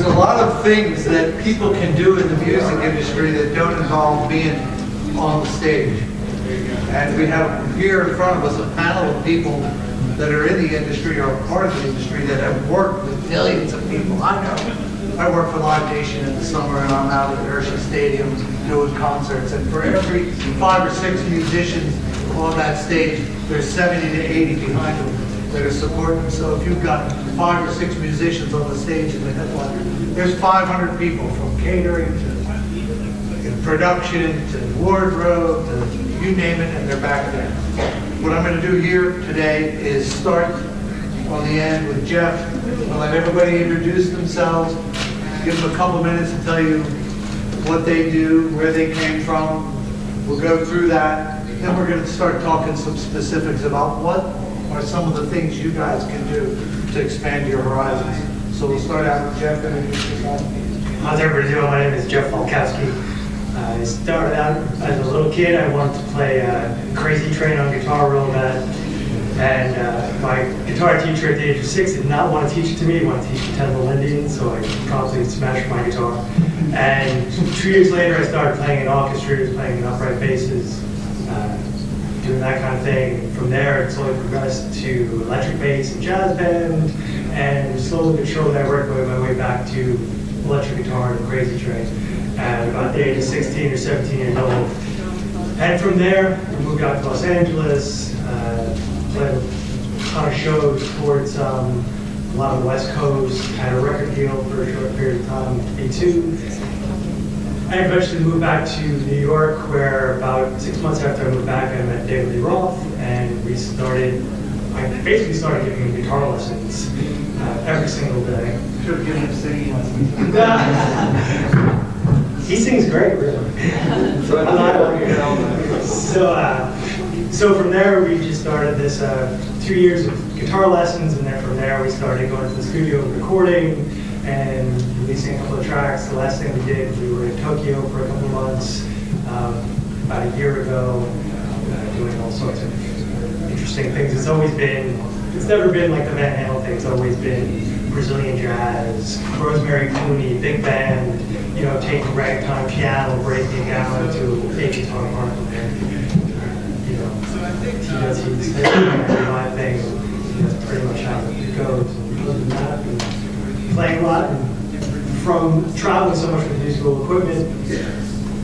There's a lot of things that people can do in the music industry that don't involve being on the stage. And we have here in front of us a panel of people that are in the industry or part of the industry that have worked with millions of people. I know. I work for Live Nation in the summer and I'm out at Hershey Stadium doing concerts. And for every 5 or 6 musicians on that stage, there's 70 to 80 behind them that are supporting. So if you've got 5 or 6 musicians on the stage in the headliner, there's 500 people from catering to production to wardrobe to you name it, and they're back there. What I'm going to do here today is start on the end with Jeff. I'll let everybody introduce themselves, give them a couple minutes to tell you what they do, where they came from. We'll go through that. Then we're going to start talking some specifics about what are some of the things you guys can do to expand your horizons. So we'll start out with Jeff. Introduce yourself. How's everybody doing? My name is Jeff Falkowski. I started out as a little kid. I wanted to play Crazy Train on guitar real bad. And my guitar teacher at the age of 6 did not want to teach it to me. He wanted to teach me 10 Millennium, so I promptly smashed my guitar. And 2 years later, I started playing in orchestras, playing in upright basses, doing that kind of thing. From there, it slowly progressed to electric bass and jazz band, and slowly but surely I worked my way back to electric guitar and Crazy Train at about the age of 16 or 17 years old. And from there, I moved out to Los Angeles, played a ton of shows towards a lot of the West Coast, had a record deal for a short period of time with B2. I eventually moved back to New York, where about 6 months after I moved back, I met David Lee Roth, and I basically started giving him guitar lessons every single day. Should have given him singing lessons. He sings great, really. So from there, we just started this 2 years of guitar lessons, and then from there, we started going to the studio and recording and releasing a couple of tracks. The last thing we did, we were in Tokyo for a couple of months about a year ago, doing all sorts of interesting things. It's never been like the Van Halen thing. It's always been Brazilian jazz, Rosemary Clooney, big band, you know, taking ragtime piano, breaking it down into a guitar part, and you know, he's my thing. You know, that's pretty much how it goes. And other than that, and playing a lot, and from traveling so much with musical equipment,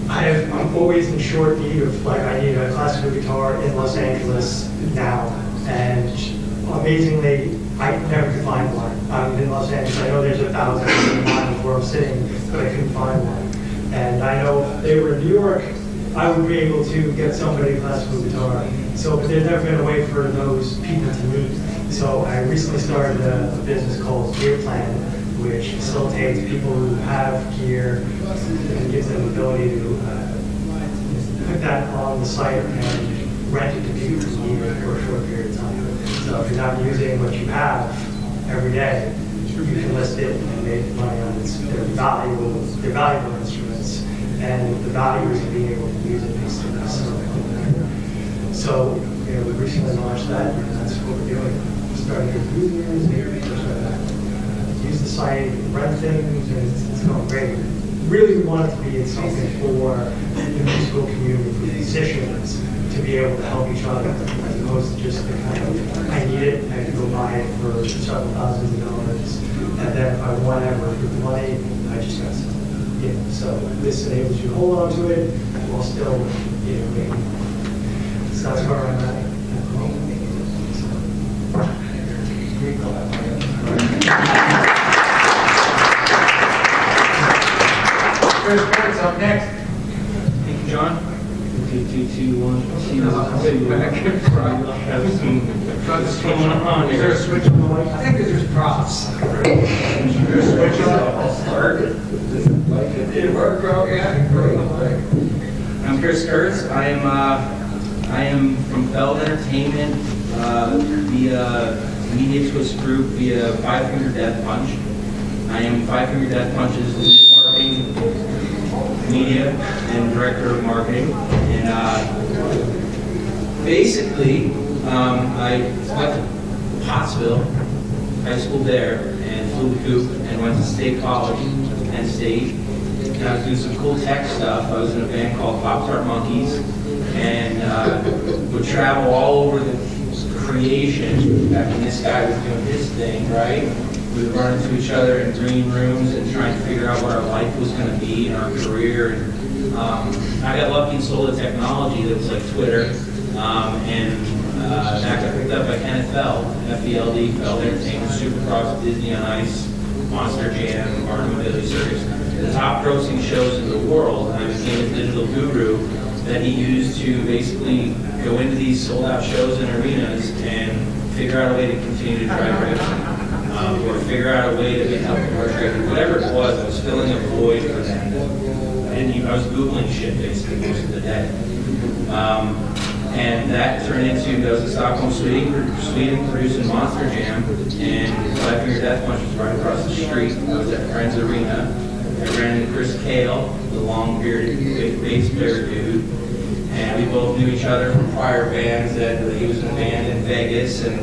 I'm always in short need of, like, I need a classical guitar in Los Angeles now, and amazingly, I never could find one. In Los Angeles, I know there's 1,000 miles where I'm sitting, but I couldn't find one. And I know if they were in New York, I would be able to get somebody a classical guitar. But there's never been a way for those people to meet. So I recently started a business called Gear Plan, which facilitates people who have gear and gives them the ability to put that on the site and rent it to people who need it for a short period of time. So if you're not using what you have every day, you can list it and make money on it. They're valuable instruments, and the value is being able to use it based on this. So you know, we recently launched that, and that's what we're doing. We're starting to use the site, rent things, and it's going great. Really, we want it to be something for the musical community, for musicians, to be able to help each other, as opposed to just the kind of, I need it, I can go buy it for several thousands of dollars, and then if I want to ever with the money, I just got some. You know, so this enables you to hold on to it while still, you know, making. So that's where I'm at. Kurtz up next. Thank you, John. 3, 2, 2, 1. See what's going on Is there a switch on the mic? I think there's just props. Is there a switch on? I'll start it. It did work, bro. Yeah, great. I'm Kurtz. I am from Feld Entertainment via Media Twist Group via Five Finger Death Punch. I am Five Finger Death Punch's lead marketing, media, and director of marketing. And basically, I went to Pottsville High School there, and school hoop and went to State College, Penn State. And I was doing some cool tech stuff. I was in a band called Pop-Tart Monkeys, and would travel all over the creation back when this guy was doing his thing, right? We would run into each other in green rooms and try and figure out what our life was going to be and our career. And I got lucky and sold a technology that was like Twitter, and that got picked up by Kenneth Feld, F-E-L-D, Feld Entertainment, Supercross, Disney on Ice, Monster Jam, Barnum and Bailey Circus, the top grossing shows in the world. And I became a digital guru that he used to basically go into these sold out shows and arenas and figure out a way to continue to drive revenue. Or figure out a way that we help commercial, whatever it was, I was filling a void for them. I was Googling shit basically most of the day. And that turned into, I was in Stockholm, Sweden, producing Monster Jam, and Five Finger Death Punch was right across the street. I was at Friends Arena. I ran into Kealey, the long-bearded bass player dude, and we both knew each other from prior bands. That he was in a band in Vegas, and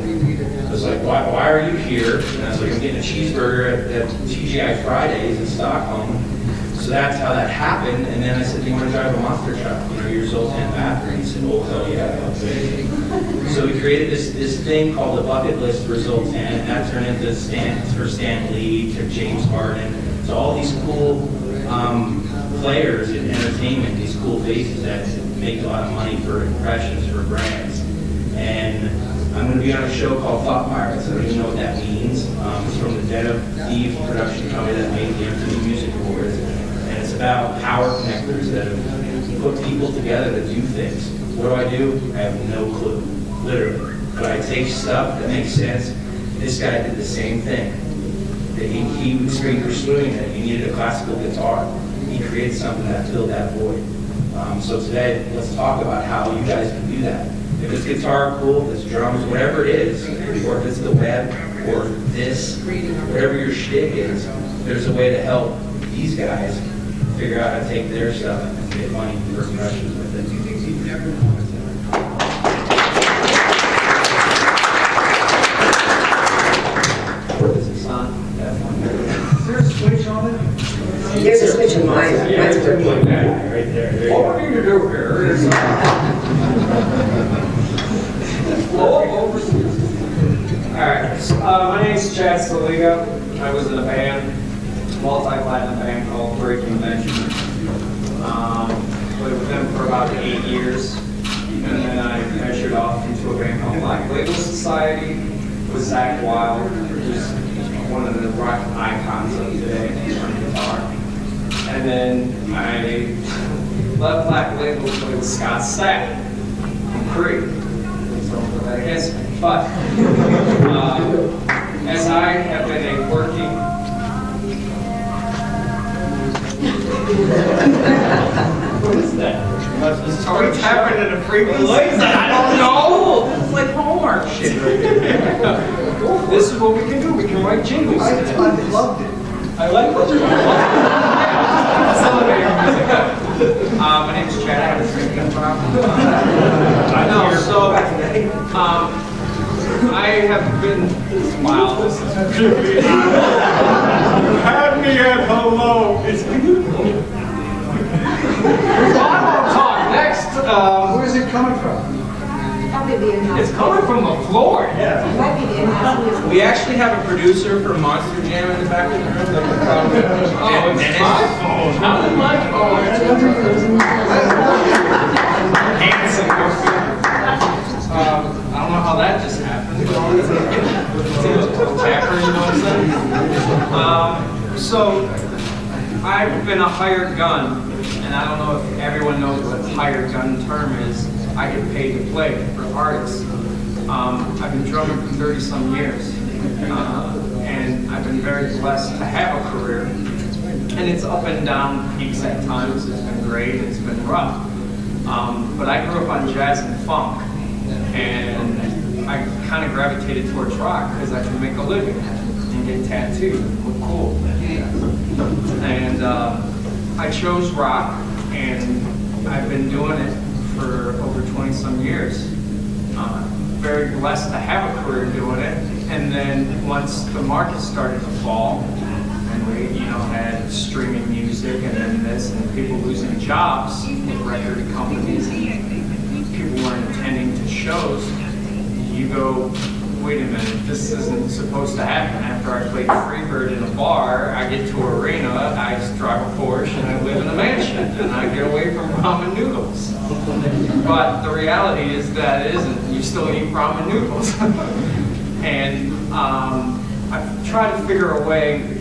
I was like, why are you here? And I was like, I'm getting a cheeseburger at TGI Fridays in Stockholm. So that's how that happened. And then I said, do you want to drive a monster truck? You know, your Zoltan Bathroom. And he said, oh, hell yeah. So we created this thing called the bucket list for Zoltan, and that turned into Stan Lee to James Harden. So all these cool players in entertainment, these cool faces that make a lot of money for impressions for brands. And I'm going to be on a show called Thought Pirates. I don't even know what that means. It's from the Den of Thieves production company that made the MTV Music Awards. And it's about power connectors that have put people together to do things. What do? I have no clue, literally. But I take stuff that makes sense. This guy did the same thing. He was pursuing that. He needed a classical guitar. He created something that filled that void. So today, let's talk about how you guys can do that. If it's guitar, cool, if it's drums, whatever it is, or if it's the web, or this, whatever your shtick is, there's a way to help these guys figure out how to take their stuff and get money for impressions with it. Is this on? Is there a switch on it? There's a switch in mine. Mine's working. Right there. What we need to do here is Alright, my name's Szeliga. I was in a band, multi-platinum band called Breaking Benjamin. Played with them for about 8 years, and then I ventured off into a band called Black Label Society with Zach Wilde, who's one of the rock icons of today on guitar. And then I left Black Label to play with Scott Stapp from Creed. But as I have been a working what is that? Are we tapping in a frequency? I don't know. This is like homework shit. This is what we can do. We can write jingles. I loved it. I like what you're doing. My name is Chad. I have a drinking problem. I have been. Wow, this is trippy. Have me at hello. It's beautiful. I won't talk next. Where's it coming from? Probably the in-house. It's coming from the floor. Yeah. It might be the in-house. We actually have a producer for Monster Jam in the back of the room that could probably. Oh, it's my phone. How did my phone? Handsome. I don't know how that just happened. Tapper, you know what I'm saying? So, I've been a hired gun, and I don't know if everyone knows what the hired gun term is. I get paid to play for artists. I've been drumming for 30-some years, and I've been very blessed to have a career. And it's up and down peaks at times. It's been great, it's been rough. But I grew up on jazz and funk, and I kind of gravitated towards rock because I can make a living and get tattooed and look cool. And I chose rock, and I've been doing it for over 20-some years. Very blessed to have a career doing it. And then once the market started to fall, and we, had streaming music and then this, and people losing jobs with record companies, and people weren't attending to shows, you go, wait a minute, this isn't supposed to happen. After I played Freebird in a bar, I get to an arena, I drive a Porsche, and I live in a mansion, and I get away from ramen noodles. But the reality is that it isn't. You still eat ramen noodles. And I've tried to figure a way,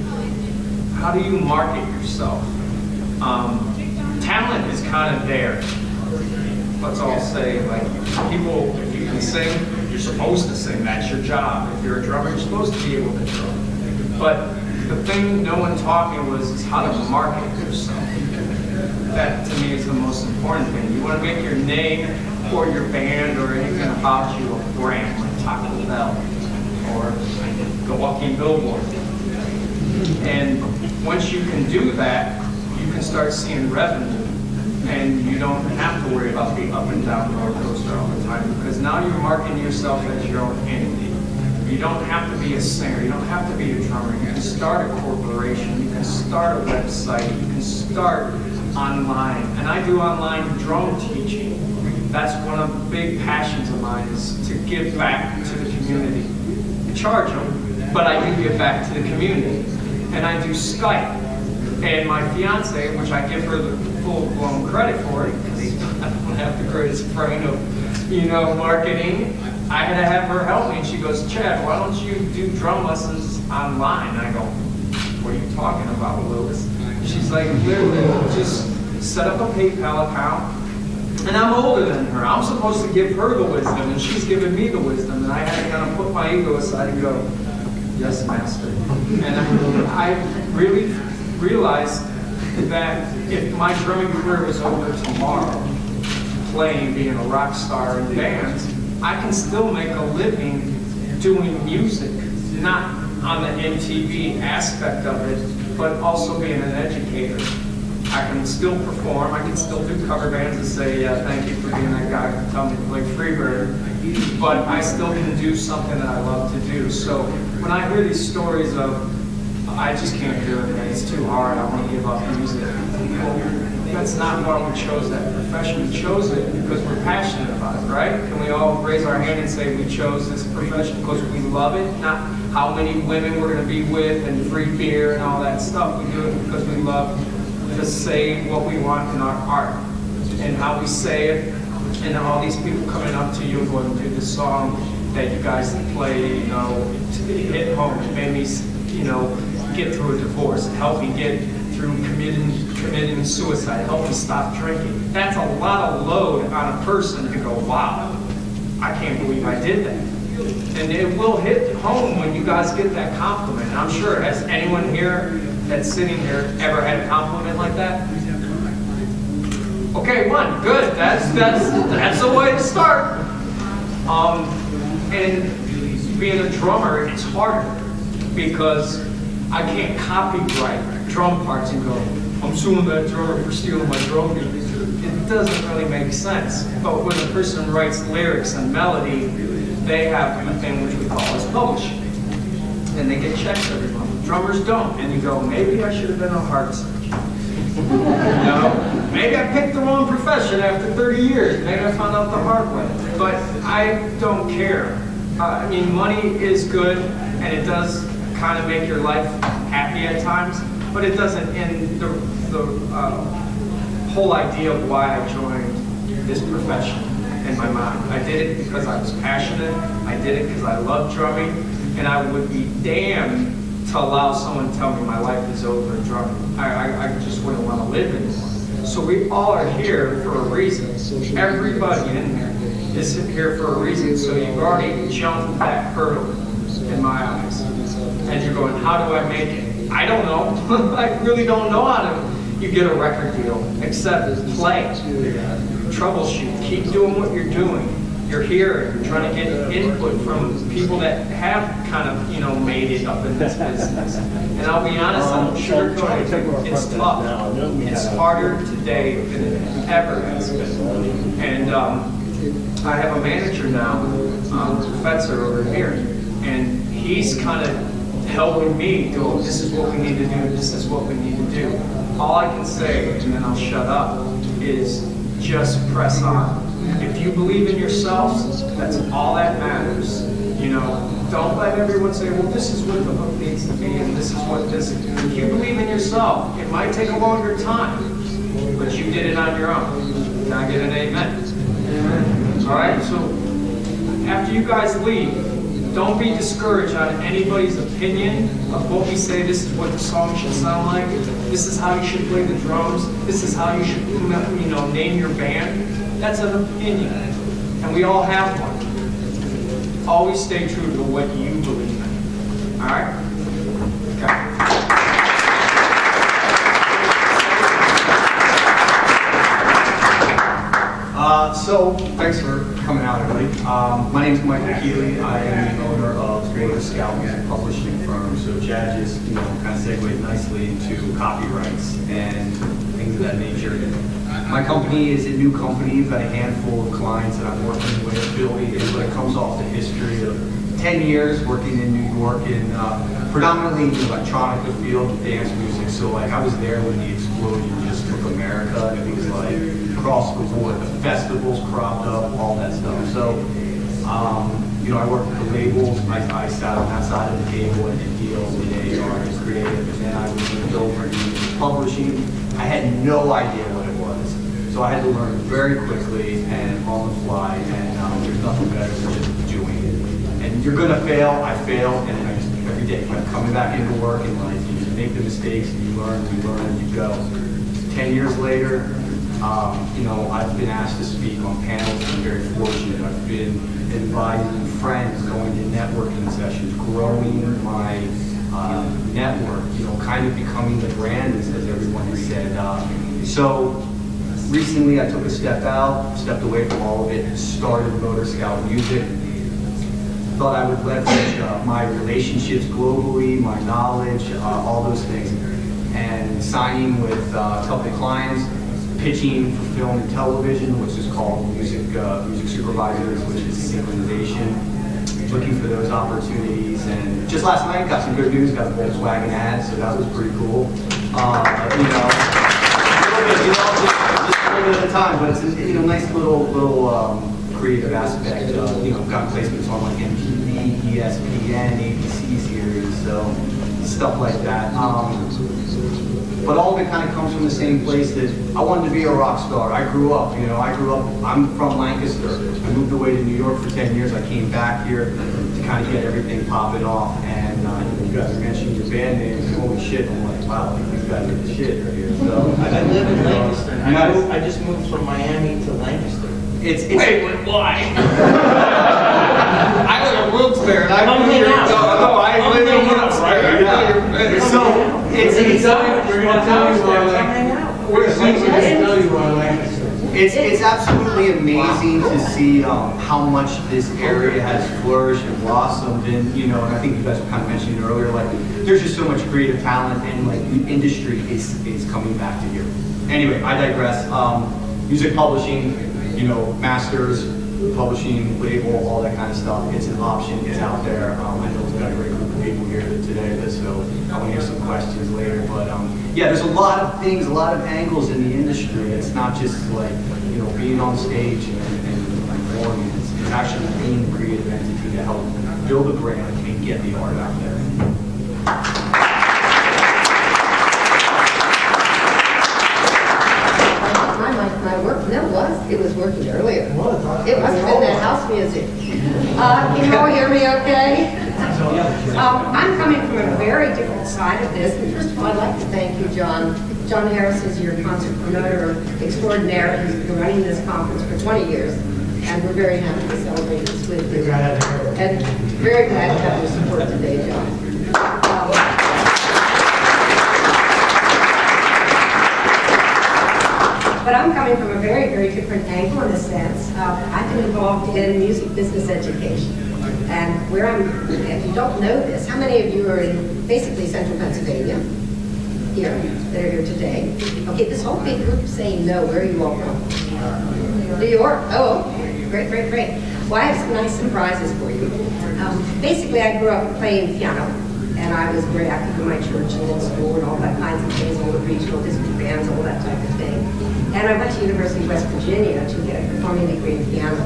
how do you market yourself? Talent is kind of there. Let's all say, like, people, if you can sing, you're supposed to sing. That's your job. If you're a drummer, you're supposed to be able to drum. But the thing no one taught me was is how to market yourself. That, to me, is the most important thing. You want to make your name or your band or anything about you a brand, like Taco Bell or the Walking Billboard. And once you can do that, you can start seeing revenue. And you don't have to worry about the up and down roller coaster all the time, because now you're marketing yourself as your own entity. You don't have to be a singer, you don't have to be a drummer. You can start a corporation, you can start a website, you can start online. And I do online drum teaching. That's one of the big passions of mine, is to give back to the community. I charge them, but I do give back to the community. And I do Skype. And my fiance, which I give her the full-blown credit for it, because I don't have the greatest brain of, marketing, I had to have her help me. And she goes, Chad, why don't you do drum lessons online? And I go, what are you talking about, Lewis? She's like, literally, just set up a PayPal account. And I'm older than her. I'm supposed to give her the wisdom, and she's giving me the wisdom. And I had to kind of put my ego aside and go, yes, master. And I really realized that if my drumming career was over tomorrow, playing, being a rock star in bands, I can still make a living doing music, not on the MTV aspect of it, but also being an educator. I can still perform, I can still do cover bands and say, yeah, thank you for being that guy who told me to play Freebird, but I still can do something that I love to do. So when I hear these stories of, I just can't do it, man, it's too hard, I want to give up music. Well, that's not why we chose that profession. We chose it because we're passionate about it, right? Can we all raise our hand and say we chose this profession because we love it? Not how many women we're going to be with and free beer and all that stuff. We do it because we love to say what we want in our art and how we say it, and all these people coming up to you and going to do this song that you guys play, hit home. It made me, get through a divorce. It helped me get through committing suicide. It helped me stop drinking. That's a lot of load on a person to go, wow, I can't believe I did that. And it will hit home when you guys get that compliment. And I'm sure, has anyone here that's sitting here ever had a compliment like that? Okay, one, good. That's a way to start. And being a drummer, it's harder because I can't copyright drum parts and go, I'm suing that drummer for stealing my drum beat. It doesn't really make sense. But when a person writes lyrics and melody, they have a thing which we call as publishing. And they get checks every month. Drummers don't. And you go, maybe I should have been a heart surgeon. Maybe I picked the wrong profession after 30 years. Maybe I found out the hard way. But I don't care. I mean, money is good, and it does kind of make your life happy at times, but it doesn't end the whole idea of why I joined this profession in my mind. I did it because I was passionate. I did it because I love drumming, and I would be damned to allow someone to tell me my life is over drumming. I just wouldn't want to live anymore. So we all are here for a reason. Everybody in here is here for a reason. So you've already jumped that hurdle in my eyes. And you're going, how do I make it? I don't know. I really don't know how to. You get a record deal, except play, troubleshoot, keep doing what you're doing. You're here, you're trying to get input from people that have kind of, made it up in this business. And I'll be honest, I don't sugarcoat it. It's tough. It's harder today than it ever has been. And I have a manager now, Fetzer over here, And he's kind of helping me go, this is what we need to do, this is what we need to do. All I can say, and then I'll shut up, is just press on. If you believe in yourselves, that's all that matters. You know, don't let everyone say, well, this is what the hook needs to be, and this is what this is. If you believe in yourself, it might take a longer time, but you did it on your own. Can I get an amen? All right, so after you guys leave, don't be discouraged on anybody's opinion of what we say. This is what the song should sound like. This is how you should play the drums. This is how you should, you know, name your band. That's an opinion, and we all have one. Always stay true to what you believe in. All right? Okay. So, thanks for coming out, everybody. My name is Kealey. I am the owner of Creative Scout Music Publishing Firm. So, Chad just, you know, kind of segued nicely into copyrights and things of that nature. My company is a new company. We've got a handful of clients that I'm working with, building, but it comes off the history of 10 years working in New York in predominantly in the electronic field of dance music. So, like, I was there when the explosion just took America, and it was like across the board, the festivals cropped up, all that stuff. So, you know, I worked with the labels. I sat on that side of the table and did deals with AR as creative, and then I moved over to publishing. I had no idea what it was, so I had to learn very quickly and on the fly. And there's nothing better than just doing it. And you're gonna fail. I failed, and I just every day I'm coming back into work, and like you just make the mistakes, and you learn, and you go. 10 years later. You know, I've been asked to speak on panels. I'm very fortunate. I've been advising friends, going to networking sessions, growing my network, you know, kind of becoming the brand, as everyone has said. So recently I took a stepped away from all of it, and started Motor Scout Music. Thought I would leverage my relationships globally, my knowledge, all those things, and signing with a couple of clients, pitching for film and television, which is called music supervisors, which is synchronization, looking for those opportunities. And just last night, got some good news, got a Volkswagen ad, so that was pretty cool. You know, just a little bit at a time, but it's a nice little creative aspect. You know, got placements on like MTV, ESPN, ABC series, so stuff like that. But all of it kind of comes from the same place that I wanted to be a rock star. I grew up, I'm from Lancaster. I moved away to New York for 10 years. I came back here to kind of get everything popping off. And you guys mentioned your band names. Holy shit, I'm like, wow, these guys are the shit right here. So, I live in Lancaster. I just moved from Miami to Lancaster. Wait, why? I live in Wilkes-Barre, and I'm here. out. No, I live in Wilkes-Barre. So, it's absolutely amazing to see how much this area has flourished and blossomed, and and I think you guys were kind of mentioning earlier, like there's just so much creative talent, and like the industry is coming back to here. Anyway, I digress. Music publishing, masters, publishing, label, all that kind of stuff. It's an option. It's out there. I know we've got a great group of people here today, so I want to hear some questions later. But yeah, there's a lot of things, a lot of angles in the industry. It's not just like being on stage and performing. It's actually being a creative entity to help build a brand and get the art out there. My work, it was working earlier. It must have been that house music. Can you all hear me okay? I'm coming from a very different side of this. And first of all, I'd like to thank you, John. John Harris is your concert promoter extraordinaire. He's been running this conference for 20 years. And we're very happy to celebrate this with you. And very glad to have your support today, John. But I'm coming from a very, very different angle in a sense. I've been involved in music business education. And where if you don't know this, how many of you are in basically central Pennsylvania? Here, that are here today. Okay, this whole big group saying no. Where are you all from? New York. Oh, okay. Great, great, great. Well, I have some nice surprises for you. Basically, I grew up playing piano, and I was very active in my church and in school and all that kinds of things, all the regional district bands, all that type of thing. And I went to University of West Virginia to get a performing degree in piano.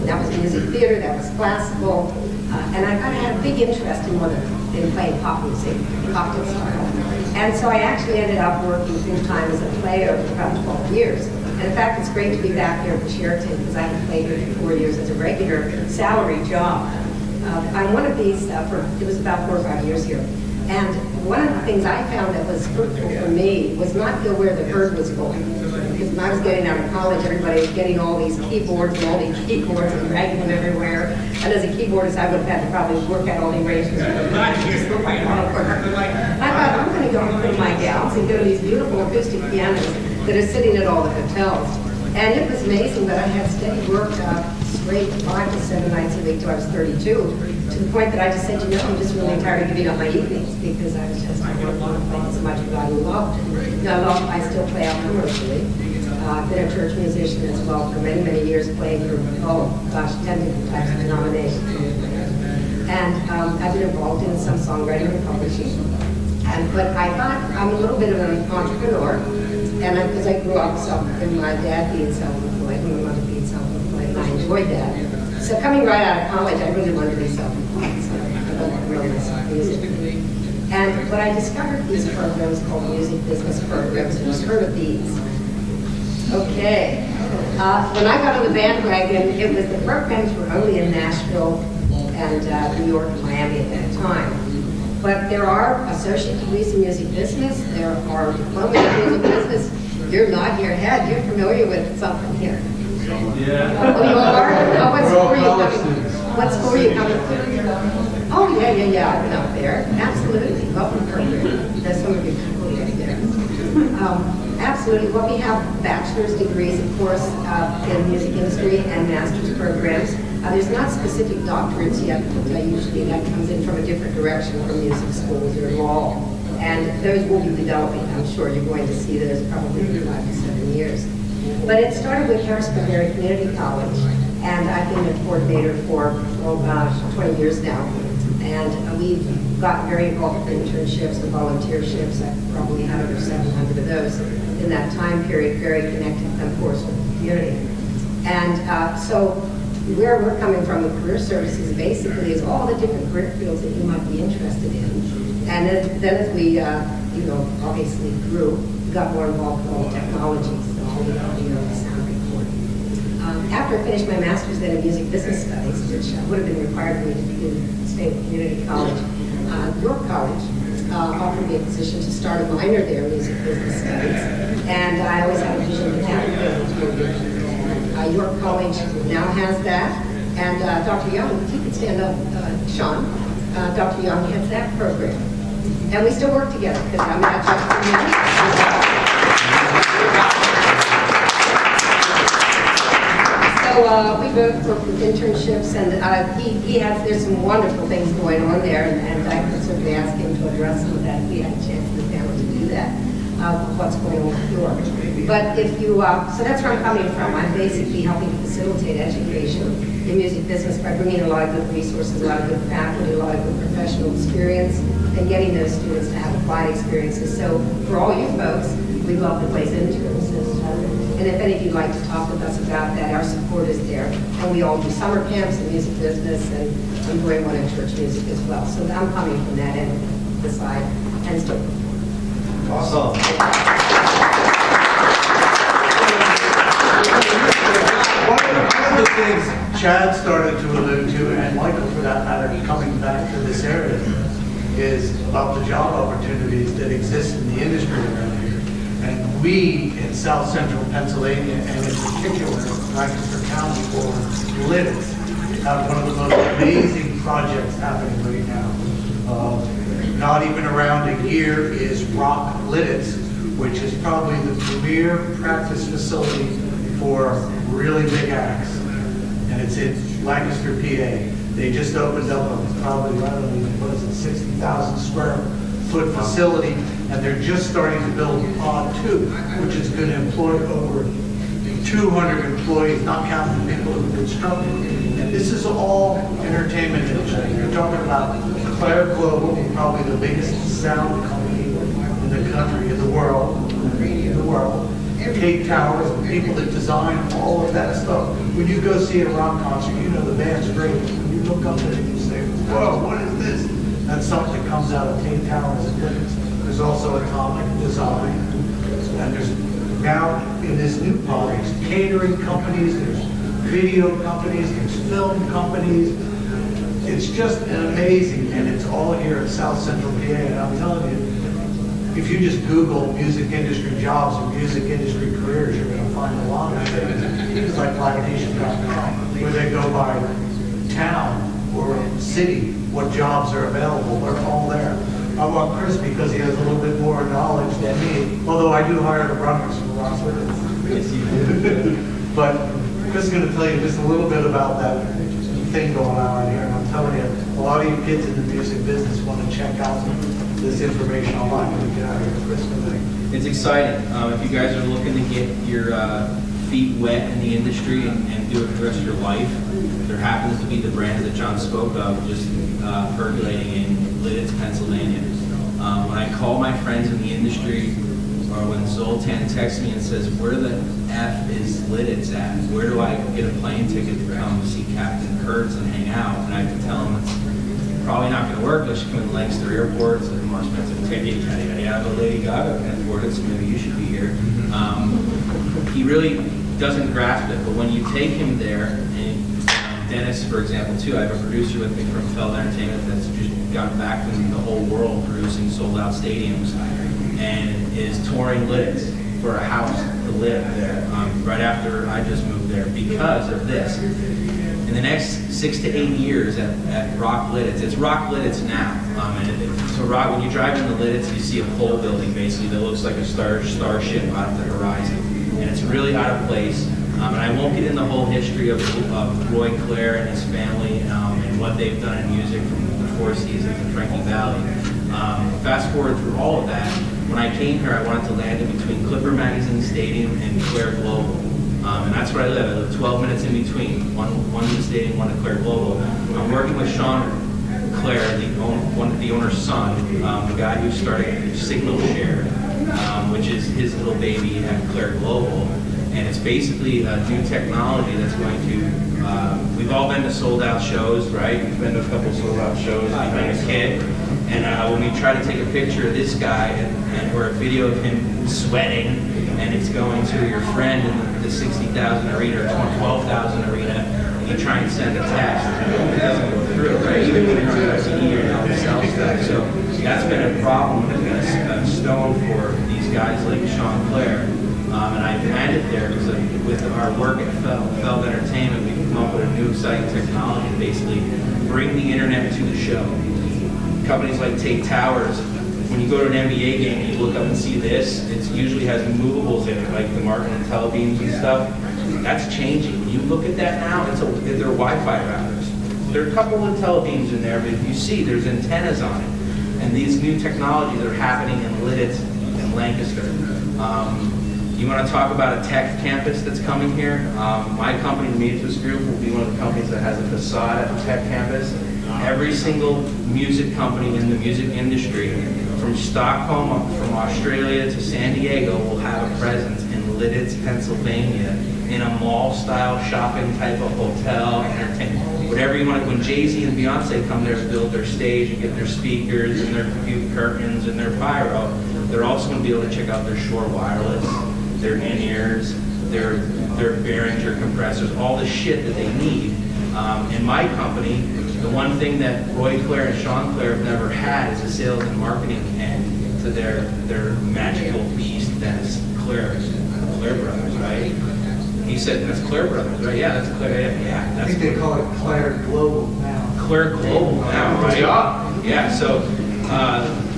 That was music theater, that was classical, and I kind of had a big interest in playing pop music, cocktail style. And so I actually ended up working full-time as a player for about 12 years. And in fact, it's great to be back here at Sheraton because I had played here for 4 years as a regular salary job. I'm one of these, it was about 4 or 5 years here. And one of the things I found that was fruitful for me was not know where the herd was going. Because when I was getting out of college, everybody was getting all these keyboards and all these keyboards and dragging them everywhere. And as a keyboardist, I would have had to probably work out all the arrangements. I thought, I'm going to go and put my gals and go to these beautiful acoustic pianos that are sitting at all the hotels. And it was amazing, but I had steady work straight 5 to 7 nights a week till I was 32, to the point that I just said, you know, I'm just really tired of giving up my evenings because I was just, I don't want to play as much as I loved. Now, I still play out commercially. I've been a church musician as well for many, many years, playing for, 10 different types of denominations. And I've been involved in some songwriting and publishing. But I thought I'm a little bit of an entrepreneur, and because I grew up in my dad being self-employed and my mother being self-employed, and I enjoyed that. So coming right out of college, I really wanted to be self-employed, so I wanted to grow myself musically. And what I discovered these programs called music business programs, and you've heard of these. Okay. When I got on the bandwagon, the programs were only in Nashville and New York and Miami at that time. But there are associate degrees in music business. There are diplomas in music business. You're nodding your head. You're familiar with something here. Yeah. Oh, you are? Oh, what school are you coming from? What school are you coming from? Oh, yeah. I've been up there. Absolutely. Welcome program. There's some of your people there. Absolutely. Well, we have bachelor's degrees, of course, in the music industry and master's programs. There's not specific doctorates yet, but usually that comes in from a different direction from music schools or law. And those will be developing. I'm sure you're going to see those probably in 5 to 7 years. But it started with Harrisburg Community College, and I've been a coordinator for, 20 years now. And we've gotten very involved with internships and volunteerships. I've probably had over 700 of those in that time period, very connected, of course, with the community. And so where we're coming from with career services basically is all the different career fields that you might be interested in. And then as we, obviously grew, we got more involved with all the technologies, so all the audio and sound recording. After I finished my master's then in music business studies, which would have been required for me to be in State Community College, York College offered me a position to start a minor there in music business studies. And I always had a vision of that. York College now has that, and Dr. Young, if you could stand up, Sean, Dr. Young heads that program. And we still work together, because I'm not just for him. So we both work with internships, and there's some wonderful things going on there, and I could certainly ask him to address some of that if we had a chance in the family to do that. What's going on with York. But if you, so that's where I'm coming from. I'm basically helping to facilitate education in music business by bringing a lot of good resources, a lot of good faculty, a lot of good professional experience, and getting those students to have applied experiences. So for all you folks, we love to place interns. And if any of you would like to talk with us about that, our support is there. And we all do summer camps in music business, and I'm doing one in church music as well. So I'm coming from that end of the side, and still. Awesome. One of the things Chad started to allude to, and Michael for that matter, coming back to this area, is about the job opportunities that exist in the industry around here. And we in South Central Pennsylvania, and in particular Lancaster County or Lidditz, have one of the most amazing projects happening right now. Not even around a year is Rock Lidditz, which is probably the premier practice facility for really big acts. And it's in Lancaster, PA. They just opened up a probably, I don't know, what is it, 60,000 square foot facility, and they're just starting to build Pod 2, which is going to employ over 200 employees, not counting the people who construct it. And this is all entertainment industry. You're talking about Claire Global, probably the biggest sound company in the country, in the world, Kate Towers, the people that design all of that stuff. When you go see a rock concert, you know the band's great. When you look up at it and you say, whoa, what is this? That's something that comes out of Kate Towers and Linux. There's also Atomic Design. And there's now in this new product, there's catering companies, there's video companies, there's film companies. It's just amazing, and it's all here at South Central PA. And I'm telling you, if you just Google music industry jobs or music industry careers, you're going to find a lot of things. Things like LiveNation.com, where they go by town or city, what jobs are available. They're all there. I want Chris because he has a little bit more knowledge than me, although I do hire the runners for Ross with it. But Chris is going to tell you just a little bit about that thing going on here. And I'm telling you, a lot of you kids in the music business want to check out this information online when we get out of here. Chris, it's exciting. If you guys are looking to get your feet wet in the industry and do it for the rest of your life, there happens to be the brand that John spoke of just percolating in Lidditz, Pennsylvania. When I call my friends in the industry, or when Zoltan texts me and says, where the F is Lidditz at? Where do I get a plane ticket to come see Captain Kurtz and hang out? And I can tell him it's probably not going to work unless you come in Lancaster Airport. It's a more expensive ticket, yada, yada, yada. But Lady Gaga can afford it, so maybe you should be here. He really doesn't grasp it, but when you take him there, and Dennis, for example, too, I have a producer with me from Feld Entertainment that's just gotten back from the whole world producing sold-out stadiums and is touring Lidditz for a house to live there right after I just moved there because of this. In the next 6 to 8 years at Rock Lidditz, it's Rock Lidditz now. So when you drive into Lidditz, you see a pole building basically that looks like a starship out of the horizon. And it's really out of place. And I won't get into the whole history of Roy Claire and his family and what they've done in music from the Four Seasons and Frankie Valli. Fast forward through all of that, when I came here, I wanted to land in between Clipper Magazine Stadium and Claire Global. And that's where I live. I live 12 minutes in between, one in the stadium, one at Claire Global. I'm working with Sean Claire, the owner's son, the guy who started Signal Share, which is his little baby at Claire Global. And it's basically a new technology that's going to, we've all been to sold-out shows, right? We've been to a couple sold-out shows, you've been a kid. And when we try to take a picture of this guy or a video of him sweating, and it's going to your friend in the 60,000 arena or 12,000 arena, and you try and send a text, it doesn't go through, right? Even when you're on a CD or on the cell stuff. So that's been a problem, and a stone for these guys like Sean Claire. And I landed there because with our work at Feld Entertainment, we've come up with a new exciting technology to basically bring the internet to the show. Companies like Tate Towers, when you go to an NBA game and you look up and see this, it usually has movables in it, like the Martin and telebeams and stuff. That's changing. When you look at that now, they're Wi-Fi routers. There are a couple of telebeams in there, but if you see, there's antennas on it. And these new technologies are happening in Lidditz and Lancaster. You want to talk about a tech campus that's coming here? My company, the Media Group, will be one of the companies that has a facade at the tech campus. Every single music company in the music industry, from Stockholm, from Australia to San Diego, will have a presence in Lidditz, Pennsylvania, in a mall-style shopping type of hotel, entertainment, whatever you want. When Jay-Z and Beyonce come there to build their stage and get their speakers and their few curtains and their pyro, they're also going to be able to check out their Shure Wireless, their in-ears, their Behringer compressors, all the shit that they need. In my company, the one thing that Roy Claire and Sean Claire have never had is a sales and marketing end to their magical beast that's Claire Brothers, right? He said, that's Claire Brothers, right? Yeah, that's Claire. Yeah, I think they call it Claire Global now. Claire Global now, right? Yeah, so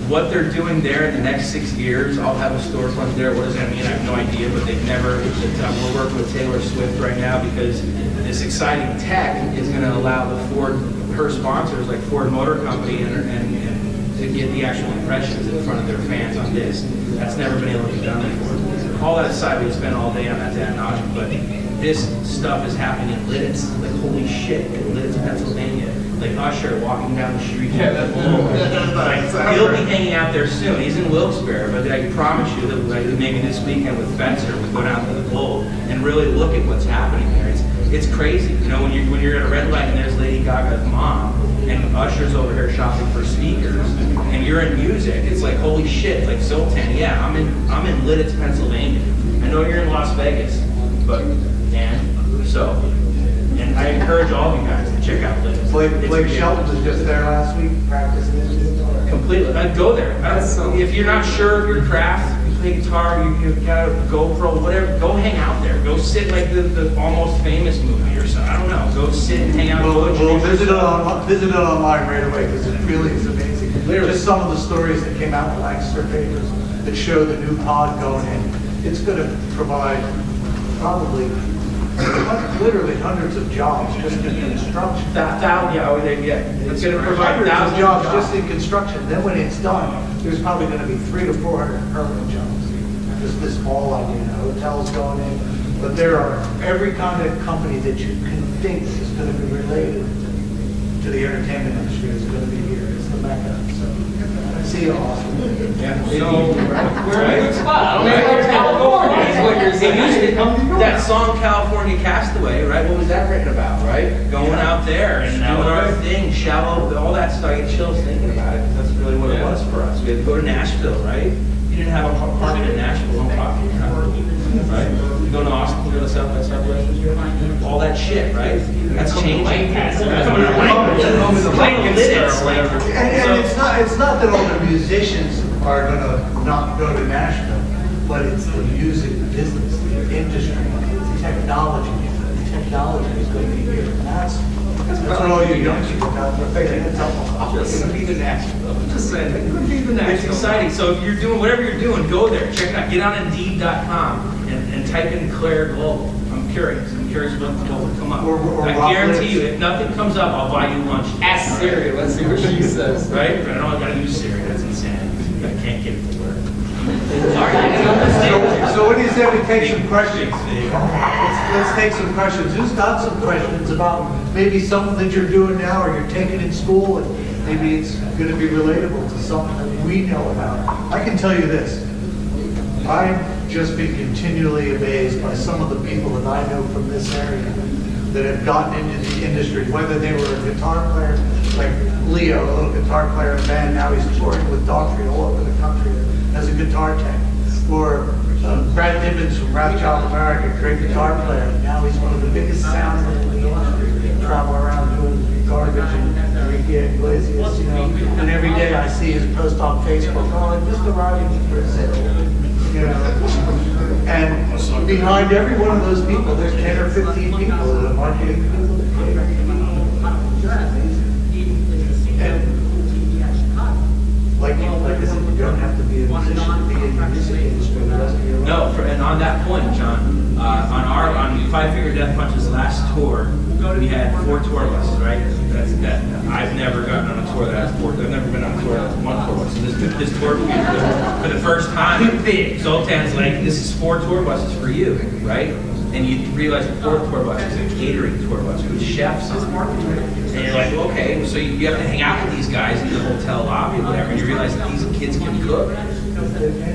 what they're doing there in the next 6 years, I'll have a storefront there. What does that mean? I have no idea, but they've never, we're working with Taylor Swift right now because this exciting tech is going to allow her sponsors like Ford Motor Company and to get the actual impressions in front of their fans on disc. That's never been able to be done before. All that aside, we spent all day on that ad nauseam, but this stuff is happening in Lidditz. Like, holy shit, in Lidditz, Pennsylvania. Like Usher walking down the street. Like, he'll be hanging out there soon. He's in Wilkes-Barre, but I promise you that like, maybe this weekend with Fetzer, we go down to the Bull and really look at what's happening there. It's crazy. You know, when you're at a red light and there's Lady Gaga's mom, and Usher's over here shopping for speakers, and you're in music, it's like, holy shit, it's like Zoltan. Yeah, I'm in Lidditz, Pennsylvania. I know you're in Las Vegas, but, and I encourage all of you guys to check out Lidditz. Blake Shelton was just there last week practicing his guitar. Completely. I'd go there. If you're not sure of your craft, you play guitar, you've got a GoPro, whatever, go hang out there. Go sit like the Almost Famous movie or something. I don't know. Go sit and hang out. We'll visit it online right away because it really is amazing. Literally. Just some of the stories that came out in the Lancaster papers that show the new pod going in. It's going to provide probably literally hundreds of jobs just in construction. It's going to provide Hundreds of thousands jobs just in construction. Then when it's done, there's probably going to be 300 to 400 permanent jobs. Just this mall idea, hotels going in. But there are every kind of company that you can think is going to be related to the entertainment industry is going to be here. It's the Mecca. So, see you, Austin. Yeah. So, we're in a good spot. I don't know where California is what you're saying. That song California Castaway, right? What was that written about, right? Going out there and doing our thing, shallow, all that stuff. I get chills thinking about it. That's really what it was for us. We had to go to Nashville, right? You didn't have a apartment in Nashville, no coffee, right? You go to Austin, you go to South by Southwest, all that shit, right? That's changing. And it's not that all the musicians are going to not go to Nashville, but it's the music business, the industry, the technology. The technology is going to be here. That's what all you young people got. It's going to be the Nashville. I'm just saying, it's going to be the Nashville. It's exciting. So if you're doing whatever you're doing, go there. Check it out. Get on Indeed.com and type in Claire Global. I'm curious what will come up. I guarantee you, if nothing comes up, I'll buy you lunch. Ask Siri. Let's see what she says. Right? I don't got to use Siri. That's insane. I can't get it to work. So what do you say we take some questions? Let's take some questions. Who's got some questions about maybe something that you're doing now or you're taking in school and maybe it's going to be relatable to something that we know about? I can tell you this. I've just been continually amazed by some of the people that I know from this area that have gotten into the industry, whether they were a guitar player, like Leo, a little guitar player in a band, now he's touring with Daughtry all over the country as a guitar tech. Or Brad Dibbins from Rap Child America, great guitar player. Now he's one of the biggest soundmen in the industry. Travel around doing garbage and Enrique Iglesias, you know. And every day I see his post on Facebook, oh, I just arrived in Brazil, you know. And behind every one of those people, there's 10 or 15 people that are marketing people. Like I said, you don't have to be a musician to be in the music industry the rest of your life. No, and on that point, John, on Five Finger Death Punch's last tour, we had 4 tour buses, right? I've never gotten on a tour that has 4. I've never been on a tour that has 1 tour bus. So this tour for the first time, Zoltan's like, this is 4 tour buses for you, right? And you realize the 4th tour bus is a catering tour bus with chefs on it. And you're like, okay, so you have to hang out with these guys in the hotel lobby or whatever, and you realize that these kids can cook.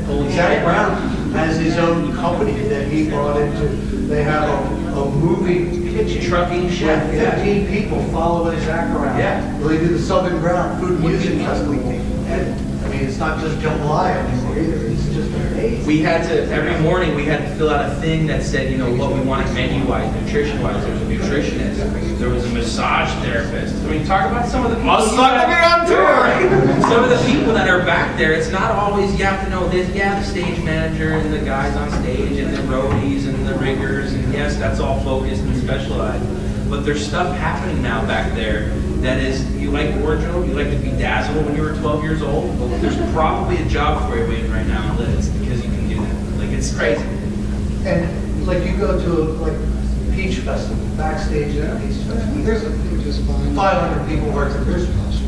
Holy Jack shit. Brown has his own company that he brought into. They have a movie kitchen. Trucking chef. 15 people following Jack around. Yeah. Well, they do the Southern Ground Food and Music Festival. And I mean, it's not just jambalaya anymore either. It's just amazing. We had to, every morning, we had to fill out a thing that said, you know, what we wanted menu-wise, nutrition-wise. There was a nutritionist. There was a massage therapist. I mean, talk about some of the people. on tour! Some of the people that are back there, it's not always, you have to know this, yeah, the stage manager and the guys on stage and the roadies and the riggers, and yes, that's all focused and specialized. But there's stuff happening now back there that is, you like wardrobe, you like to be dazzled when you were 12 years old, well, there's probably a job for you waiting right now in Lidditz because you can do that. Like, it's crazy. And like you go to like Peach Festival, backstage at Peach Festival, there's 500 people working. There's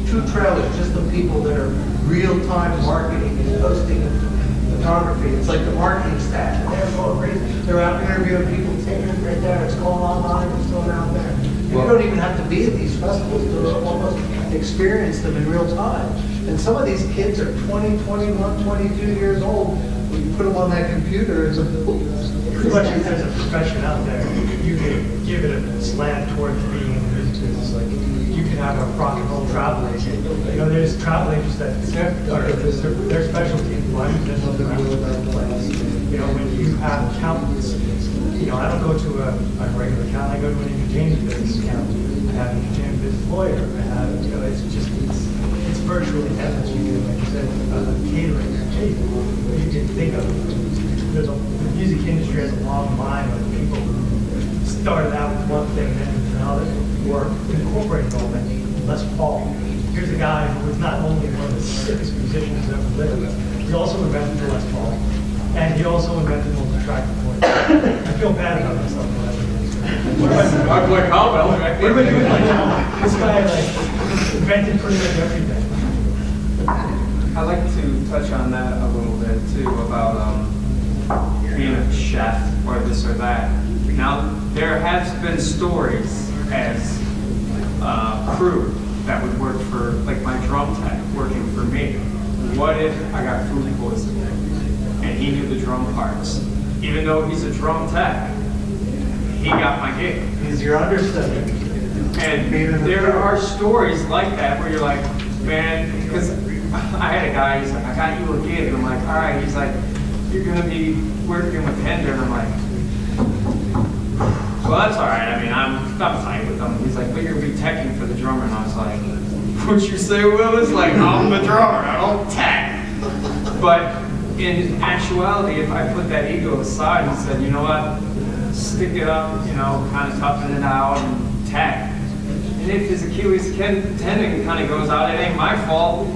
two trailers, just the people that are real-time marketing and posting photography. It's like the marketing staff. And they're going crazy. They're out interviewing people, taking it right there. It's going online. It's going out there. You don't even have to be at these festivals to almost experience them in real time. And some of these kids are 20, 21, 22 years old. When you put them on that computer, it's pretty much if there's a profession out there, you can give it a slant towards being in the music business. Like you can have a rock and roll travel agent. You know, there's travel agents that their specialty is blind and place. You know, when you have accountants, you know, I don't go to a regular accountant. I go to an entertainment business accountant. I have an entertainment business lawyer. I have, you know, it's virtually endless. You can, like you said, catering. You can think of the music industry has a long line of people who started out with one thing and now they work incorporating all that. Les Paul. Here's a guy who is not only one of the sickest musicians ever lived, he also invented the Les Paul, and he also invented multi-track recording. I feel bad about myself. I play cowbell, right? What am I doing like that? This guy invented pretty much everything. I'd like to touch on that a little bit too, about being a chef or this or that. Now, there has been stories as crew that would work for, like my drum tech working for me. What if I got food poisoning and he knew the drum parts? Even though he's a drum tech, he got my gig. He's your understudy. And there are stories like that where you're like, man, because I had a guy, he's like, I got you a gig. And I'm like, all right. He's like, you're going to be working with Pender. And I'm like, well, that's all right. I mean, I'm tight with him. He's like, but you're going to be teching for the drummer. And I was like, what'd you say, Willis? Like, I'm the drummer. I don't tech. But in actuality, if I put that ego aside and said, you know what, stick it up, you know, kind of toughen it out and tech. And if his Achilles tendon kind of goes out, it ain't my fault,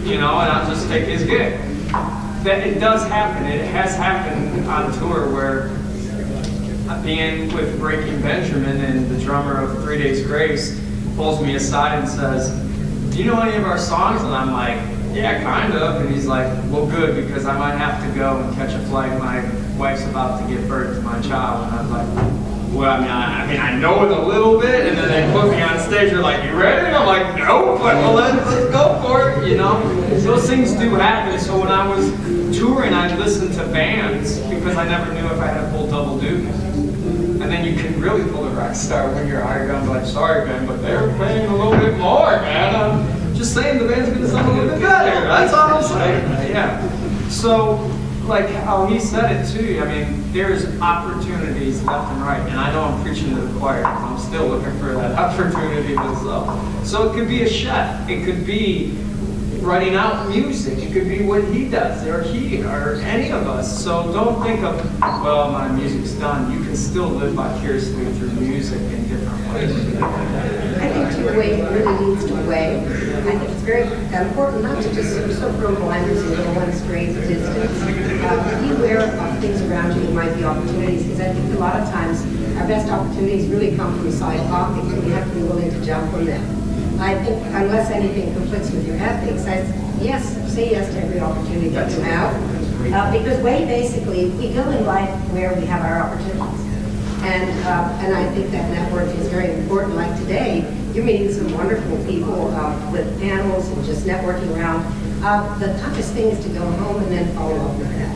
you know, and I'll just take his gig. That it does happen. It has happened on tour where being with Breaking Benjamin and the drummer of 3 Days Grace pulls me aside and says, do you know any of our songs? And I'm like, yeah, kind of. And he's like, well, good, because I might have to go and catch a flight. My wife's about to give birth to my child. And I was like, well, I mean, I know it a little bit. And then they put me on stage. They're like, you ready? And I'm like, nope. But well, let's go for it. You know, those things do happen. So when I was touring, I'd listen to bands because I never knew if I had to pull double duty. And then you can really pull a rock star when you're hired gun. Like, sorry, man, but they're paying a little bit more, man. I'm just saying the band's gonna sound a little bit better. That's all I'm saying. Yeah. So, like how he said it too. I mean, there's opportunities left and right, and I know I'm preaching to the choir. I'm still looking for that opportunity myself. So it could be a chef. It could be writing out music. It could be what he does, or he, or any of us. So don't think of, well, my music's done. You can still live vicariously through music in different ways. I think to way really leads to way. I think it's very important not to just sort of throw blinders into one straight distance. Be aware of things around you that might be opportunities, because I think a lot of times our best opportunities really come from side pockets, and we have to be willing to jump from them. I think unless anything conflicts with your ethics, say yes to every opportunity that you have. Because way basically, we go in life where we have our opportunities. And I think that network is very important. Like today, you're meeting some wonderful people with panels and just networking around. The toughest thing is to go home and then follow up with that.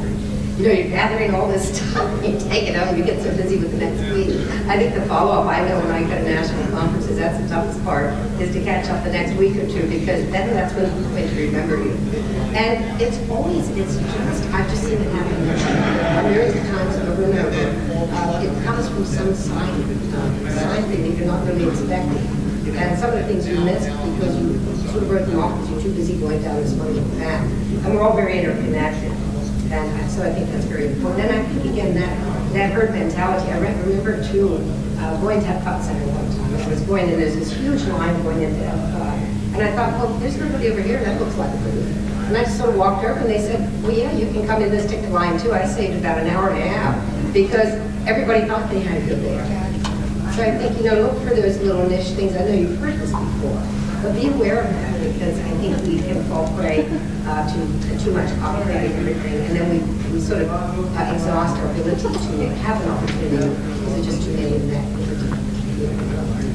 You know, you're gathering all this stuff, you take it home, you get so busy with the next week. I think the follow-up, I know when I go to national conferences, that's the toughest part, is to catch up the next week or two, because then that's when people going to remember you. And it's just, I've just seen it happen millions of times over and over. It comes from some side thing that you're not really expecting. And some of the things you missed because you sort of wrote them off because you're too busy going down this funny path. And we're all very interconnected. And so I think that's very important. And I think, again, that herd mentality, I remember, too, going to Epcot Center one time. I was going, and there's this huge line going into Epcot. And I thought, well, there's nobody over here. That looks like a food. And I just sort of walked over, and they said, well, yeah, you can come in this ticket line, too. I saved about an hour and a half because everybody thought they had to go there. So I think, look for those little niche things. I know you've heard this before. But be aware of that, because I think we can fall prey to too much copyright and everything, and then we sort of exhaust our ability to have an opportunity because there's just too many of that.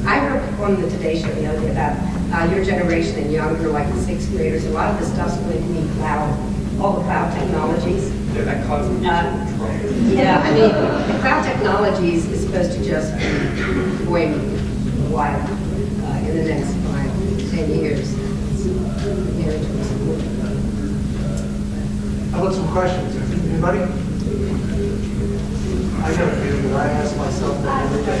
I heard on the Today Show the other day about your generation and younger, like the sixth graders. A lot of the stuff's going to be cloud, all the cloud technologies. Yeah, that causes me trouble. Yeah, I mean, the cloud technologies is supposed to just be going wild in the next 5-10 years. How about some questions? Anybody? I got a few, but I ask myself that every day.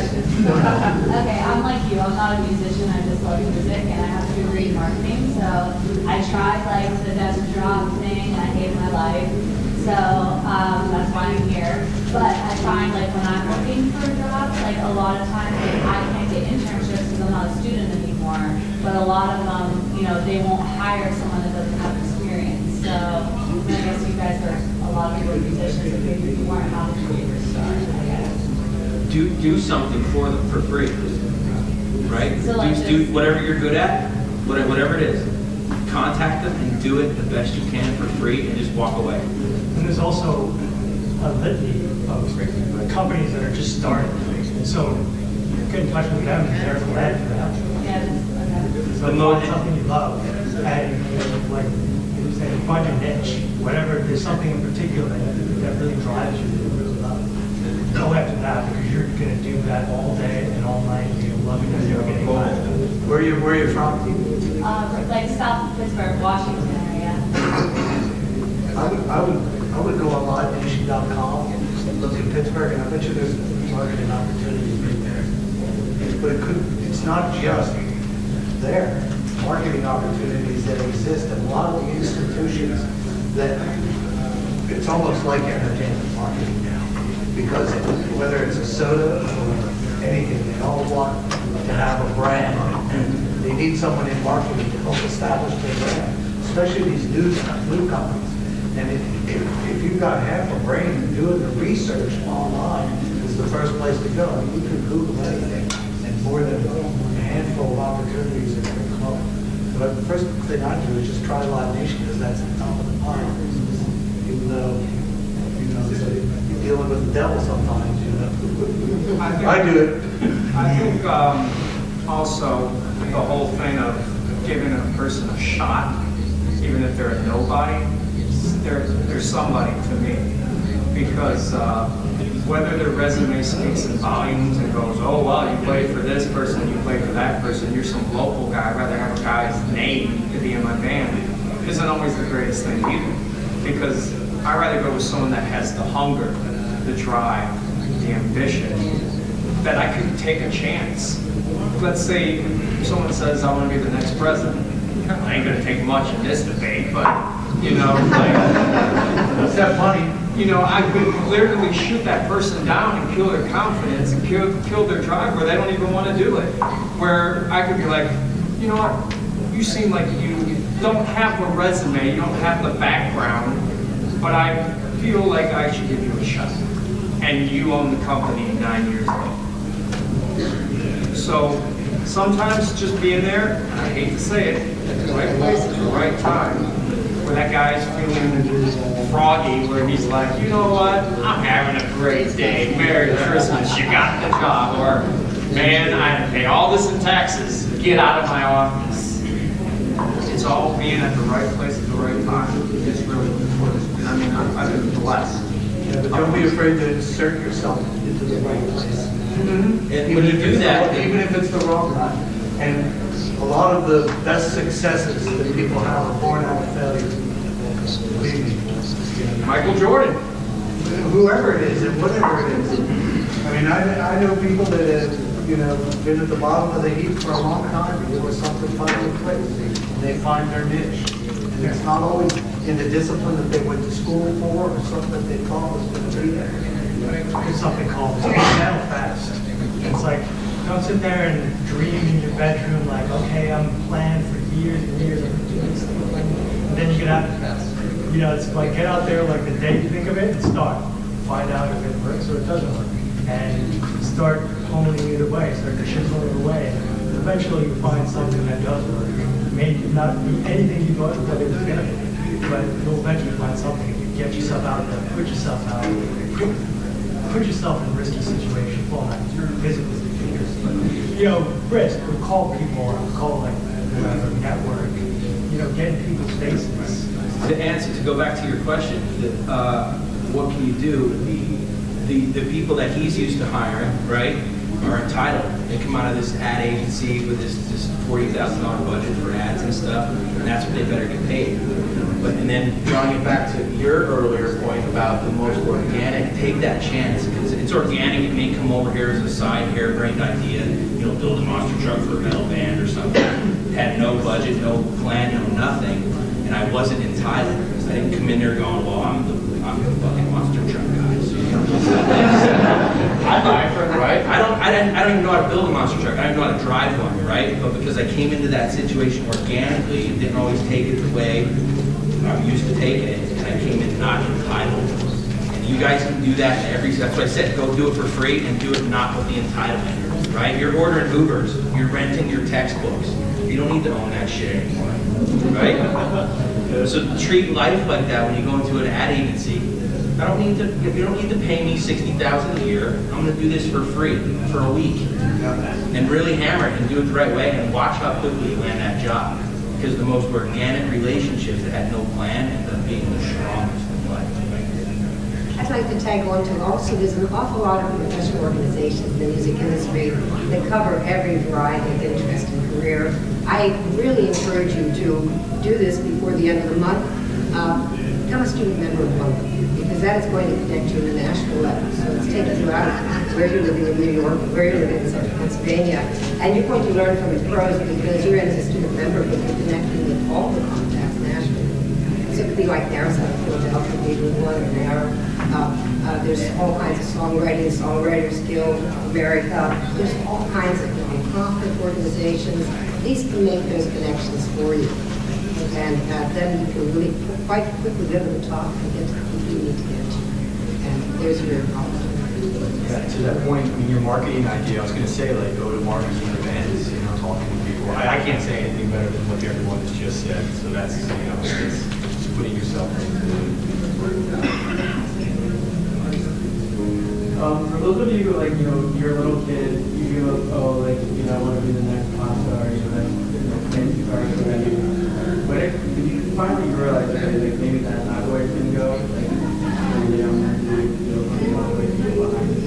Okay, I'm like you. I'm not a musician. I just love music, and I have a degree in marketing. So I tried like the desk job thing, and I hate my life. So that's why I'm here. But I find like when I'm looking for jobs, like a lot of times like, I can't get internships because I'm not a student anymore. But a lot of them, you know, they won't hire someone that doesn't have experience. So I guess you guys are a lot of people musicians, and maybe you weren't how to get your start, I guess. Do something for them for free, right? So like do whatever you're good at, whatever it is. Contact them and do it the best you can for free, and just walk away. And there's also a litany of companies that are just starting. So get in touch with them, they're glad for that. So find something you love, and like you say, find your niche, whatever. There's something in particular that really drives you, that you really love. Go after that, because you're going to do that all day and all night. You're loving it. You're getting glad. Where are you from? Like South Pittsburgh, Washington area. I would go on livenation.com, look at Pittsburgh, and I bet you there's marketing opportunities right there. But it's not just there. Marketing opportunities that exist in a lot of the institutions that it's almost like entertainment marketing now. Because whether it's a soda or anything, they all want to have a brand. And they need someone in marketing to help establish their brand, especially these new companies. And if you've got half a brain, doing the research online is the first place to go. I mean, you can Google anything, and more than a handful of opportunities are going to come up. But the first thing I do is just try Live Nation, because that's the top of the pile. Even though, you're dealing with the devil sometimes, I do it. I think also the whole thing of giving a person a shot, even if they're a nobody, they're somebody to me. Because whether their resume speaks in volumes and goes, oh, well, you played for this person, you played for that person, you're some local guy, I'd rather have a guy's name to be in my band, isn't always the greatest thing either. Because I'd rather go with someone that has the hunger, the drive, the ambition, that I could take a chance. Let's say someone says, I want to be the next president. I ain't going to take much in this debate, but, like... Is that funny? I could literally shoot that person down and kill their confidence and kill their drive where they don't even want to do it. Where I could be like, you know what, you seem like you don't have a resume, you don't have the background, but I feel like I should give you a shot. And you own the company 9 years ago. So sometimes just being there, and I hate to say it, at the right place at the right time, where that guy's feeling froggy, where he's like, you know what, I'm having a great day, Merry Christmas, you got the job, or man, I have to pay all this in taxes, get out of my office. It's all being at the right place at the right time. It's really important. I mean, I've been blessed. Yeah, but don't be afraid to insert yourself into the right place. And when you do that, Even if it's the wrong time. And a lot of the best successes that people have are born out of failure. Believe me. Michael Jordan. Whoever it is and whatever it is. I mean, I know people that have, been at the bottom of the heap for a long time, and there was something finally clicks, and they find their niche. And it's not always in the discipline that they went to school for, or something that they thought was going to be there. There's something called mental fast. It's like, don't sit there and dream in your bedroom like, okay, I'm planned for years and years of doing something. And then you get out, it's like get out there like the day you think of it and start. Find out if it works or it doesn't work. And start honing it away, start chiseling it away. eventually you find something that does work. Maybe not anything you thought that it was going to be, but you'll eventually find something. Get yourself out there, put yourself out, put yourself in a risky situation. Well, not physically dangerous, but risk. Call people, call like whoever, network. Get in people's faces. To go back to your question, what can you do? The people that he's used to hiring, right, are entitled. They come out of this ad agency with this $40,000 budget for ads and stuff, and that's what they better get paid. And then drawing it back to your earlier point about the most organic, take that chance. Because it's organic, it may come over here as a side harebrained idea. Build a monster truck for a metal band or something. Had no budget, no plan, no nothing, and I wasn't entitled. I didn't come in there going, well, I'm the fucking monster truck guy. So, right? I don't even know how to build a monster truck. I don't even know how to drive one, right? But because I came into that situation organically and didn't always take it the way I'm used to taking it, and I came in not entitled. And you guys can do that in every, that's what I said, go do it for free and do it not with the entitlement, right? You're ordering Ubers, you're renting your textbooks. You don't need to own that shit anymore, right? So treat life like that when you go into an ad agency. You don't need to pay me $60,000 a year. I'm going to do this for free for a week, and really hammer it and do it the right way, and watch how quickly you land that job. Because the most organic relationships that had no plan end up being the strongest in life. I'd like to tag on to also, there's an awful lot of professional organizations in the music industry that cover every variety of interest and career. I really encourage you to do this before the end of the month. Become a student member of one of them, because that is going to connect you on a national level. So it's taking you out of where you're living in New York, where you're living in Central Pennsylvania, and you're going to learn from the pros because you're as a student member, but you're connecting with all the contacts nationally. So it could be like NARA's out of Philadelphia, maybe one or NARA. There's all kinds of Songwriters Guild of America. There's all kinds of nonprofit organizations. These can make those connections for you. And then you can really quite quickly go to the top and get to the people you need to get to. And there's your opportunity. Yeah, to that point, I mean, your marketing idea, I was going to say, like, go to marketing events, talking to people. I can't say anything better than what everyone has just said. So that's, it's putting yourself into it. For those of you, like, you're a little kid, you go, oh, like, I want to be the next pop star, playing guitar already. But if you finally realize, okay, like, maybe that's not the way it's going to go, like, maybe I'm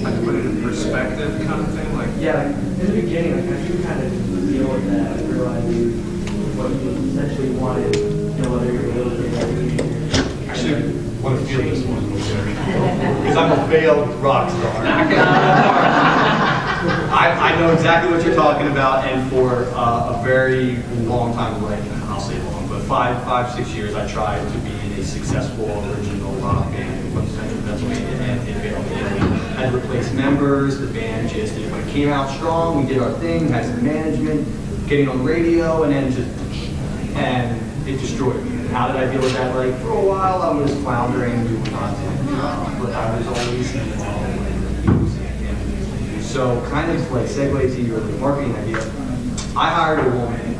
Like put it in perspective kind of thing? Like, yeah, like, in the beginning, like, I do kind of deal with that, realizing what you essentially wanted, whether you're a little kid or a teenager. Actually, I want to feel this one because I'm a failed rock star. I know exactly what you're talking about, and for a very long time, like, I'll say long, but 5, 6 years, I tried to be in a successful original rock band from Central Pennsylvania, and it failed. I had to replace members, the band just, when it came out strong, we did our thing, had some management, getting on the radio, and then it destroyed me. And how did I deal with that? Like, for a while, I was floundering, doing content, but I was always involved in music. And so, kind of like segue to your marketing idea, I hired a woman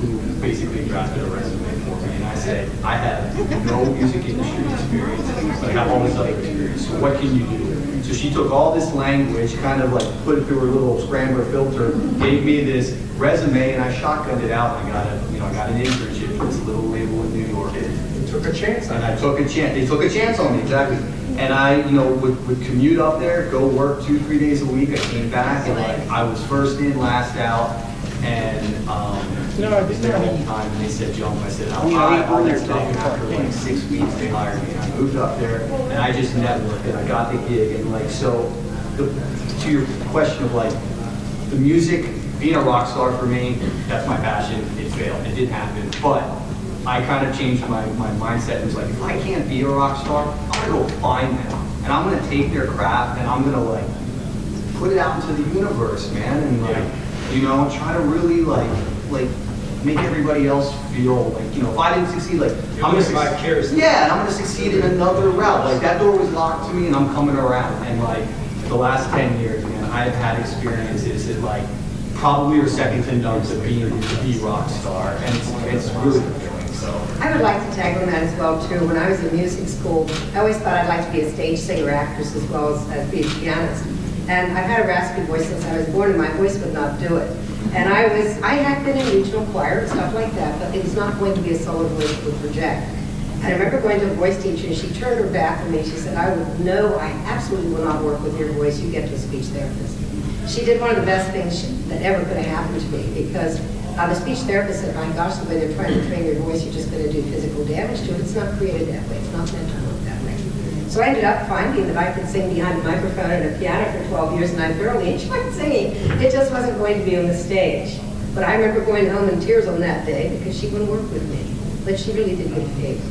who basically drafted a resume for me, and I said, I have no music industry experience, but I have all this other experience, so what can you do? So she took all this language, kind of like put it through her little scrambler filter, gave me this resume, and I shotgunned it out, and I got an internship at this little label in New York. you took a chance on And I took a chance. They took a chance on me, exactly. And I, would commute up there, go work 2-3 days a week. I came back, and like I was first in, last out, and I was there all the time. And they said jump. I said I'll all that stuff. And after like 6 weeks, they hired me. And I moved up there, and I just networked, and I got the gig. And like so, to your question of like the music, being a rock star for me, that's my passion. It failed. It didn't happen, but I kind of changed my mindset and was like, if I can't be a rock star, I'm gonna go find them. And I'm gonna take their craft and I'm gonna like put it out into the universe, man. And like, try to really like make everybody else feel like, if I didn't succeed, like I'm gonna succeed. Yeah, and I'm gonna succeed in another route. Like that door was locked to me and I'm coming around. And like the last 10 years, man, I've had experiences that like probably are second to none to be the rock star, and it's really fulfilling. So I would like to tag on that as well too. When I was in music school, I always thought I'd like to be a stage singer, actress, as well as be a pianist. And I've had a raspy voice since I was born, and my voice would not do it. And I had been in regional choir and stuff like that, but it was not going to be a solo voice that would project. And I remember going to a voice teacher, and she turned her back on me. She said, I absolutely will not work with your voice. You get to a speech therapist. She did one of the best things that ever could have happened to me, because the speech therapist said, my gosh, the way they're trying to train your voice, you're just going to do physical damage to it. It's not created that way. It's not meant to work that way. So I ended up finding that I could sing behind a microphone and a piano for 12 years, and I thoroughly enjoyed singing. It just wasn't going to be on the stage. But I remember going home in tears on that day because she wouldn't work with me. But she really did good faith.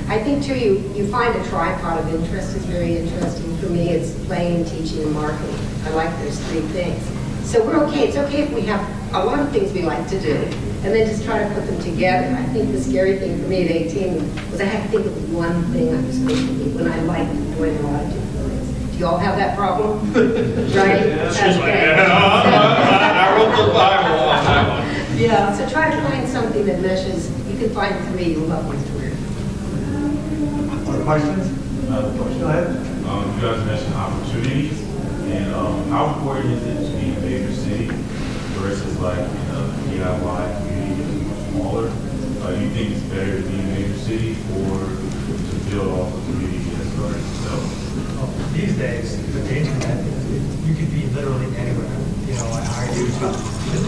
I think, too, you find a tripod of interest is very interesting. For me, it's playing, teaching, and marketing. I like those three things. So we're okay. It's okay if we have a lot of things we like to do, and then just try to put them together. I think the scary thing for me at 18 was I had to think of one thing I was supposed to do when I liked doing a lot of different things. Do you all have that problem? Right? Okay. I wrote the Bible on that one. Yeah, so try to find something that meshes. You can find three, you'll love your career. Other questions? Go ahead. You guys mentioned opportunities, and how important is it to be in a major city versus like in a DIY community that's much smaller? Do you think it's better to be in a major city or to build off the community that started itself? Well, these days, with the internet, you could be literally anywhere. You know, I hired a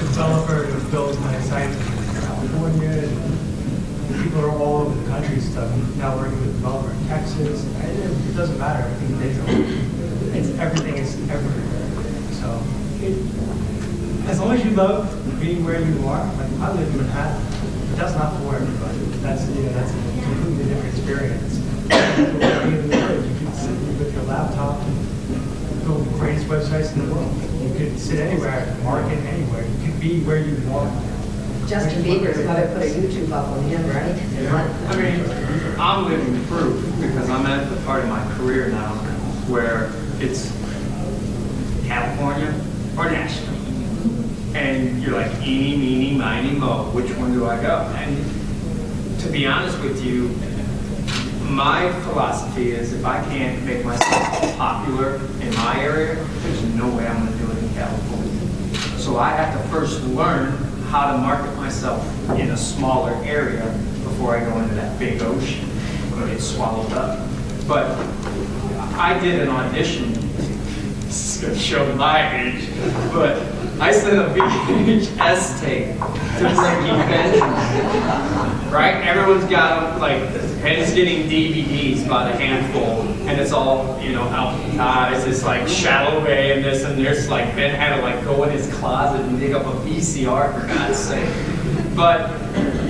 developer to build my site in California, and people are all over the country stuff. Now working with a developer in Texas. It doesn't matter. Everything digital. Everything is everywhere. So as long as you love being where you are, like I live in Manhattan, but that's not for everybody. That's a completely different experience. You can sit with your laptop and build the greatest websites in the world. You could sit anywhere, market anywhere. You can be where you want. Justin Bieber's got to put a YouTube up on him, right? I mean, I'm living proof because I'm at the part of my career now where it's California or Nashville. And you're like, eeny, meeny, miny, mo, which one do I go? And to be honest with you, my philosophy is if I can't make myself popular in my area, there's no way I'm going to do it in California. So I have to first learn how to market myself in a smaller area before I go into that big ocean. I'm going to get swallowed up. But I did an audition. This is going to show my age, but I sent a VHS tape to Breaking Benjamin. Right? Everyone's got them, like, and it's getting DVDs by the handful, and it's all, you know, alphabetized. It's like Shallow Bay and this, and there's like, Ben had to like go in his closet and dig up a VCR, for God's sake. But,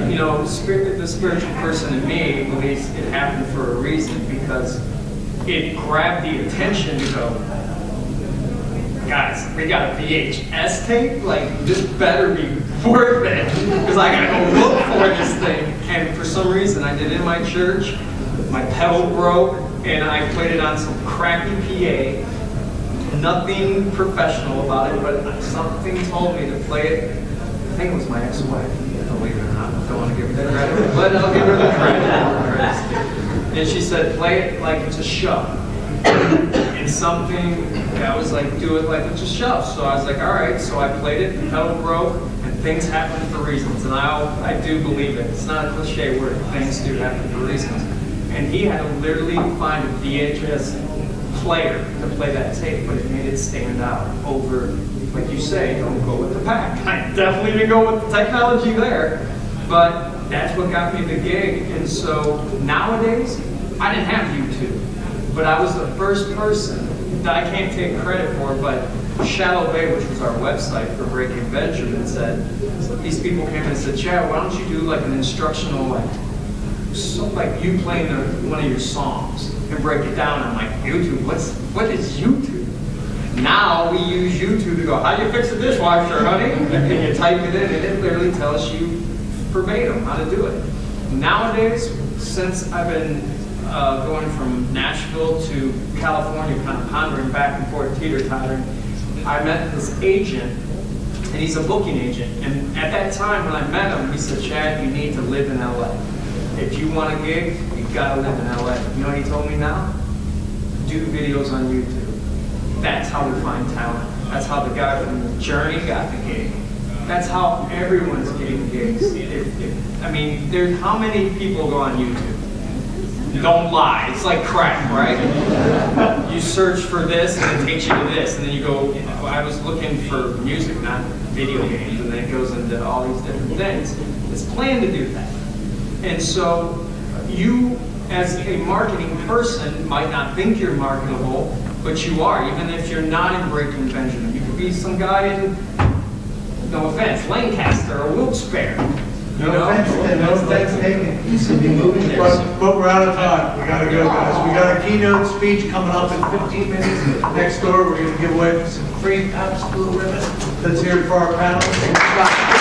you know, the spiritual person in me believes it happened for a reason, because it grabbed the attention to go, guys, we got a VHS tape? Like, this better be worth it, because I gotta go look for this thing. And for some reason, I did it in my church, my pedal broke, and I played it on some crappy PA. Nothing professional about it, but something told me to play it. I think it was my ex-wife, believe it or not. I don't want to give her the credit, but I'll give her the credit. And she said, play it like it's a show. And something, I was like, do it like it's a show. So I was like, all right. So I played it, the pedal broke, and things happen for reasons. And I do believe it. It's not a cliche word. Things do happen for reasons. And he had to literally find a VHS player to play that tape, but it made it stand out over, like you say, don't go with the pack. I definitely didn't go with the technology there, but that's what got me the gig. And so nowadays, I didn't have YouTube, but I was the first person that I can't take credit for, but Shallow Bay, which was our website for Breaking Benjamin, said, these people came and said, Chad, why don't you do like an instructional, like you playing one of your songs and break it down. I'm like, YouTube, what is YouTube? Now we use YouTube to go, how do you fix a dishwasher, honey? And you type it in and it literally tells you verbatim how to do it. Nowadays, since I've been going from Nashville to California, kind of pondering back and forth, teeter-tottering, I met this agent and he's a booking agent. And at that time when I met him, he said, Chad, you need to live in LA. If you want a gig, you gotta live in LA. You know what he told me now? Do videos on YouTube. That's how we find talent. That's how the guy from The Journey got the gig. That's how everyone's getting gigs. I mean, how many people go on YouTube? Don't lie, it's like crack, right? You search for this and it takes you to this, and then you go, I was looking for music, not video games, and then it goes into all these different things. It's planned to do that. And so you, as a marketing person, might not think you're marketable, but you are, even if you're not in Breaking Benjamin. You could be some guy in, no offense, Lancaster or Wilkes-Barre. No offense taken. But we're out of time. We gotta go, guys. We got a keynote speech coming up in 15 minutes. Next door, we're gonna give away some free Pabst Blue Ribbon. Let's hear it for our panel.